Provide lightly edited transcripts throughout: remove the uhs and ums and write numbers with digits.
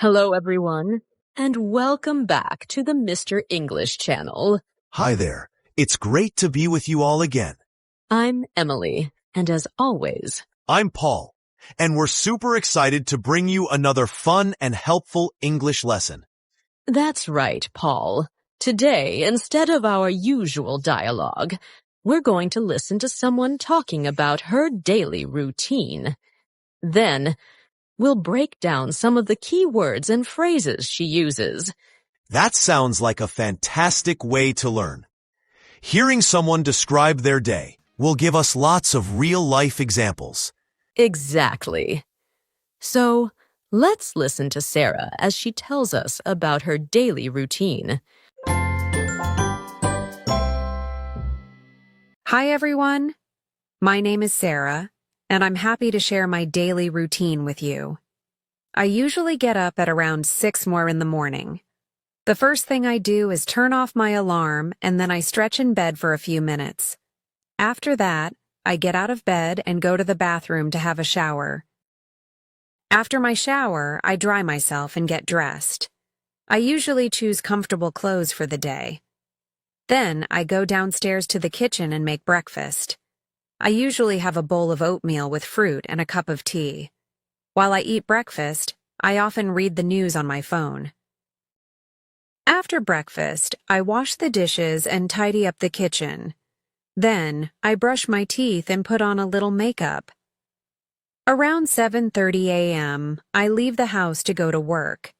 Hello, everyone, and welcome back to the Mr. English channel. Hi there. It's great to be with you all again. I'm Emily, and as always, I'm Paul, and we're super excited to bring you another fun and helpful English lesson. that's right, Paul. Today, instead of our usual dialogue, we're going to listen to someone talking about her daily routine. Then, we'll break down some of the key words and phrases she uses. That sounds like a fantastic way to learn. Hearing someone describe their day will give us lots of real-life examples. Exactly. So, let's listen to Sarah as she tells us about her daily routine. Hi, everyone. My name is Sarah, and I'm happy to share my daily routine with you. I usually get up at around 6 more in the morning. The first thing I do is turn off my alarm, and then I stretch in bed for a few minutes. After that, I get out of bed and go to the bathroom to have a shower. After my shower, I dry myself and get dressed. I usually choose comfortable clothes for the day. Then I go downstairs to the kitchen and make breakfast. I usually have a bowl of oatmeal with fruit and a cup of tea. While I eat breakfast, I often read the news on my phone. After breakfast, I wash the dishes and tidy up the kitchen. Then, I brush my teeth and put on a little makeup. Around 7:30 a.m., I leave the house to go to work.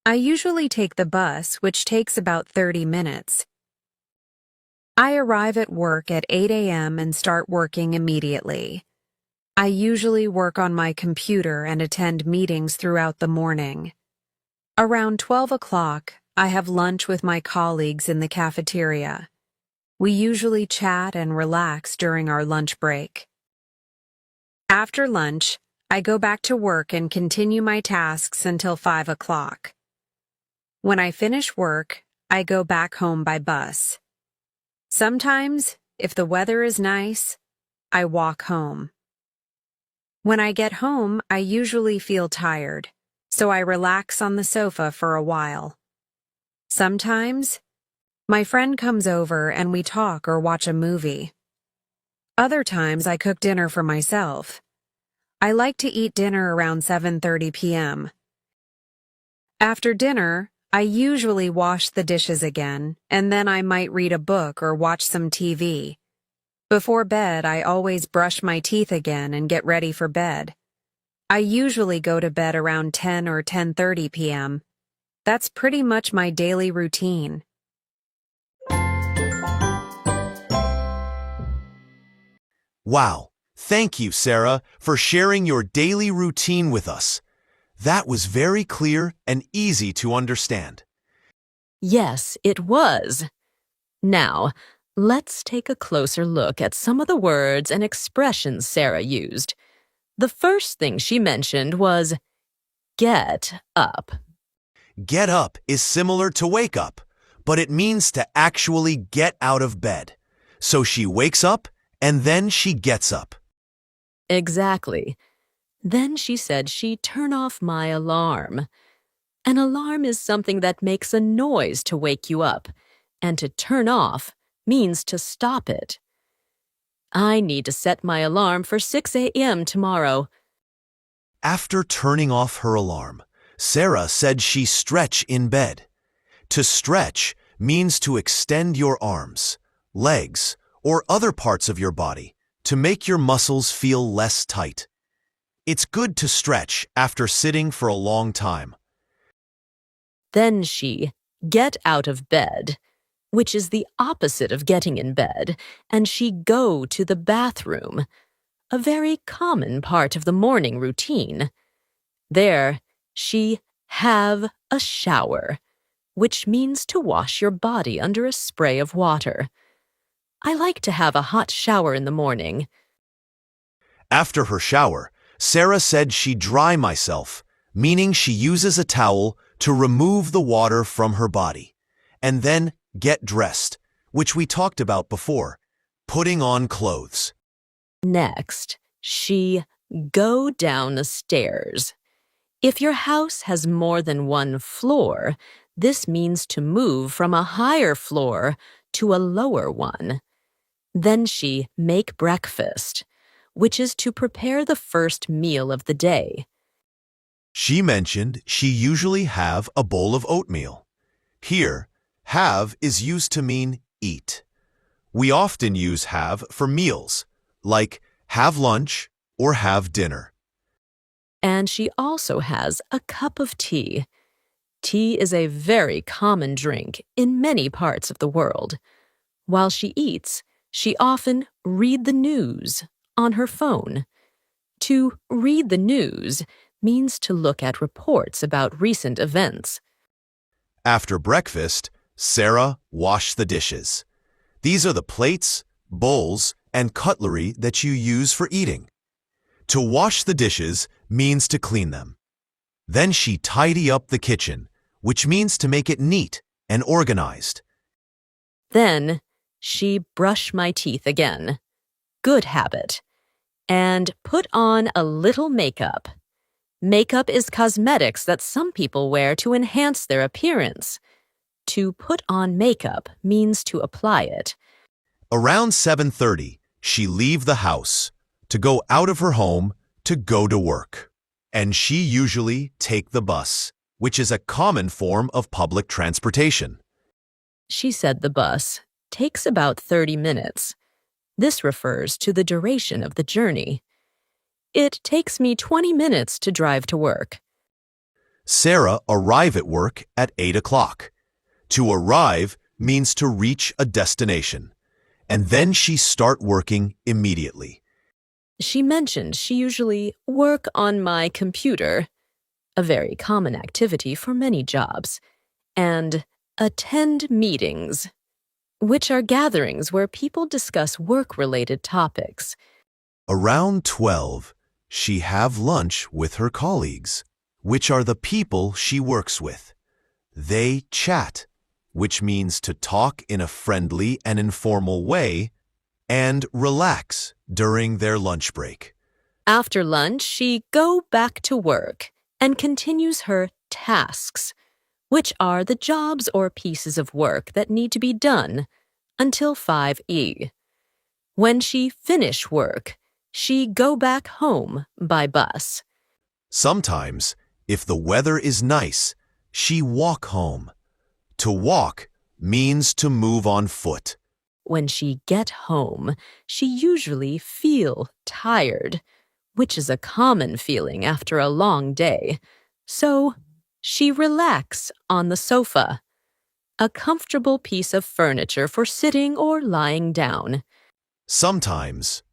I usually take the bus, which takes about 30 minutes. I arrive at work at 8 a.m. and start working immediately. I usually work on my computer and attend meetings throughout the morning. Around 12 o'clock, I have lunch with my colleagues in the cafeteria. We usually chat and relax during our lunch break. After lunch, I go back to work and continue my tasks until 5 o'clock. When I finish work, I go back home by bus. Sometimes, if the weather is nice, I walk home. When I get home, I usually feel tired, so I relax on the sofa for a while. Sometimes, my friend comes over and we talk or watch a movie. Other times, I cook dinner for myself. I like to eat dinner around 7:30 p.m. After dinner, I usually wash the dishes again, and then I might read a book or watch some TV. Before bed, I always brush my teeth again and get ready for bed. I usually go to bed around 10 or 10:30 p.m. That's pretty much my daily routine. Wow. Thank you, Sarah, for sharing your daily routine with us. That was very clear and easy to understand. Yes, it was. Now, let's take a closer look at some of the words and expressions Sarah used. The first thing she mentioned was get up. Get up is similar to wake up, but it means to actually get out of bed. So she wakes up and then she gets up. Exactly. Then she said she'd turn off my alarm. An alarm is something that makes a noise to wake you up, and to turn off means to stop it. I need to set my alarm for 6 a.m. tomorrow. After turning off her alarm, Sarah said she stretch in bed. To stretch means to extend your arms, legs, or other parts of your body to make your muscles feel less tight. It's good to stretch after sitting for a long time. Then she get out of bed, which is the opposite of getting in bed, and she go to the bathroom, a very common part of the morning routine. There, she have a shower, which means to wash your body under a spray of water. I like to have a hot shower in the morning. After her shower, Sarah said she dry myself, meaning she uses a towel to remove the water from her body, and then get dressed, which we talked about before, putting on clothes. Next, she go down the stairs. If your house has more than one floor, this means to move from a higher floor to a lower one. Then she make breakfast, which is to prepare the first meal of the day. She mentioned she usually have a bowl of oatmeal. Here, have is used to mean eat. We often use have for meals, like have lunch or have dinner. And she also has a cup of tea. Tea is a very common drink in many parts of the world. While she eats, she often read the news on her phone. To read the news means to look at reports about recent events. After breakfast, Sarah washed the dishes. These are the plates, bowls, and cutlery that you use for eating. To wash the dishes means to clean them. Then she tidy up the kitchen, which means to make it neat and organized. Then she brush my teeth again. Good habit. And put on a little makeup. Makeup is cosmetics that some people wear to enhance their appearance. To put on makeup means to apply it. Around 7:30, she leave the house to go out of her home to go to work. And she usually take the bus, which is a common form of public transportation. She said the bus takes about 30 minutes. This refers to the duration of the journey. It takes me 20 minutes to drive to work. Sarah arrive at work at 8 o'clock. To arrive means to reach a destination, and then she start working immediately. She mentioned she usually work on my computer, a very common activity for many jobs, and attend meetings, which are gatherings where people discuss work-related topics. Around 12, she have lunch with her colleagues, which are the people she works with. They chat, which means to talk in a friendly and informal way, and relax during their lunch break. After lunch, she go back to work and continues her tasks, which are the jobs or pieces of work that need to be done, until 5 When she finish work, she go back home by bus. Sometimes, if the weather is nice, she walk home. To walk means to move on foot. When she get home, she usually feel tired, which is a common feeling after a long day. So she relax on the sofa, a comfortable piece of furniture for sitting or lying down. Sometimes,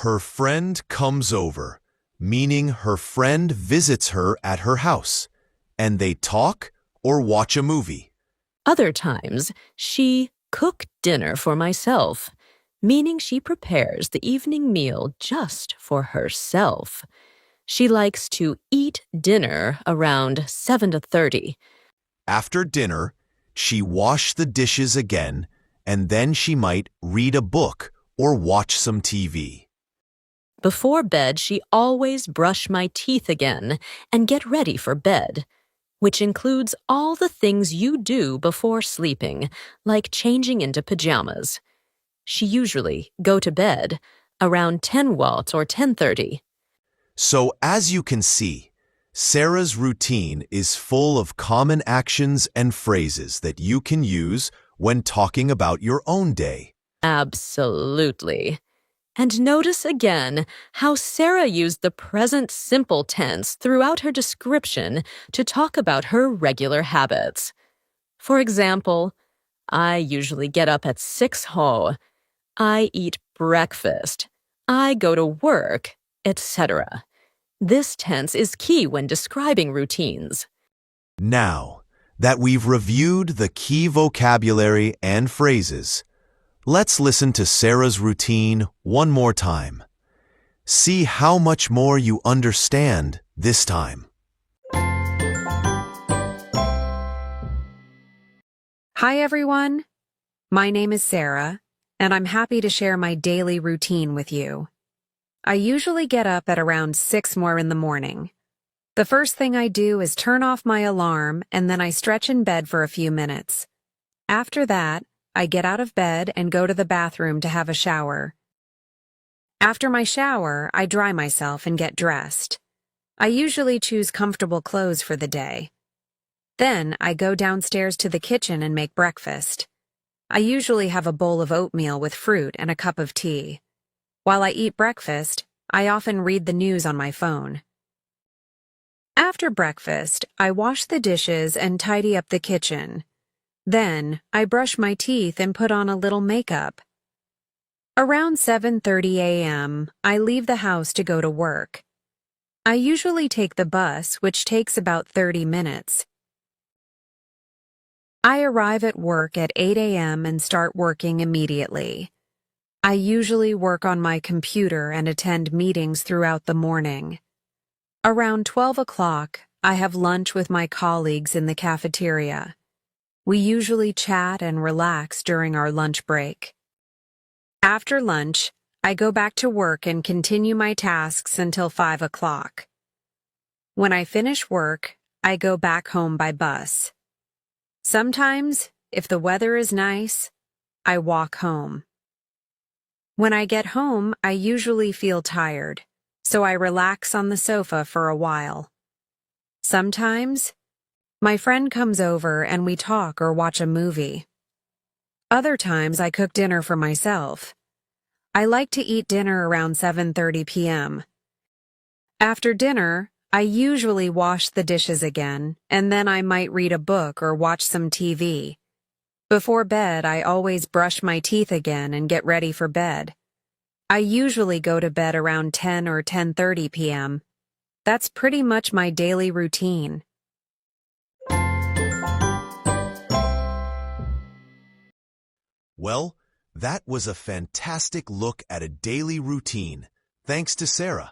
her friend comes over, meaning her friend visits her at her house, and they talk or watch a movie. Other times, she cook dinner for myself, meaning she prepares the evening meal just for herself. She likes to eat dinner around 7:30. After dinner, she wash the dishes again, and then she might read a book or watch some TV. Before bed, she always brush my teeth again and get ready for bed, which includes all the things you do before sleeping, like changing into pajamas. She usually go to bed around 10 watts or 10:30. So as you can see, Sarah's routine is full of common actions and phrases that you can use when talking about your own day. Absolutely. And notice again how Sarah used the present simple tense throughout her description to talk about her regular habits. For example, I usually get up at 6 ho. I eat breakfast. I go to work, etc. This tense is key when describing routines. Now that we've reviewed the key vocabulary and phrases, let's listen to Sarah's routine one more time. See how much more you understand this time. Hi, everyone. My name is Sarah, and I'm happy to share my daily routine with you. I usually get up at around 6 more in the morning. The first thing I do is turn off my alarm and then I stretch in bed for a few minutes. After that, I get out of bed and go to the bathroom to have a shower. After my shower, I dry myself and get dressed. I usually choose comfortable clothes for the day. Then I go downstairs to the kitchen and make breakfast. I usually have a bowl of oatmeal with fruit and a cup of tea. While I eat breakfast, I often read the news on my phone. After breakfast, I wash the dishes and tidy up the kitchen. Then, I brush my teeth and put on a little makeup. Around 7:30 a.m., I leave the house to go to work. I usually take the bus, which takes about 30 minutes. I arrive at work at 8 a.m. and start working immediately. I usually work on my computer and attend meetings throughout the morning. Around 12 o'clock, I have lunch with my colleagues in the cafeteria. We usually chat and relax during our lunch break. After lunch, I go back to work and continue my tasks until 5 o'clock. When I finish work, I go back home by bus. Sometimes, if the weather is nice, I walk home. When I get home, I usually feel tired, so I relax on the sofa for a while. Sometimes, my friend comes over and we talk or watch a movie. Other times I cook dinner for myself. I like to eat dinner around 7:30 p.m. After dinner, I usually wash the dishes again, and then I might read a book or watch some TV. Before bed, I always brush my teeth again and get ready for bed. I usually go to bed around 10 or 10:30 p.m. That's pretty much my daily routine. Well, that was a fantastic look at a daily routine, thanks to Sarah.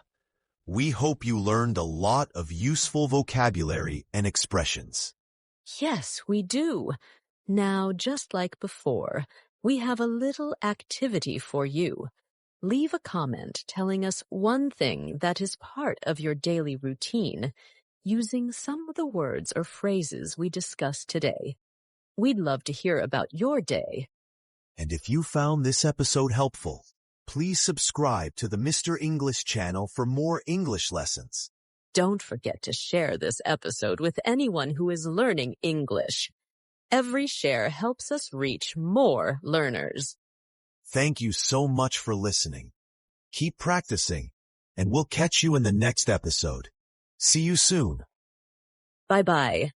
We hope you learned a lot of useful vocabulary and expressions. Yes, we do. Now, just like before, we have a little activity for you. Leave a comment telling us one thing that is part of your daily routine, using some of the words or phrases we discussed today. We'd love to hear about your day. And if you found this episode helpful, please subscribe to the Mr. English channel for more English lessons. Don't forget to share this episode with anyone who is learning English. Every share helps us reach more learners. Thank you so much for listening. Keep practicing, and we'll catch you in the next episode. See you soon. Bye-bye.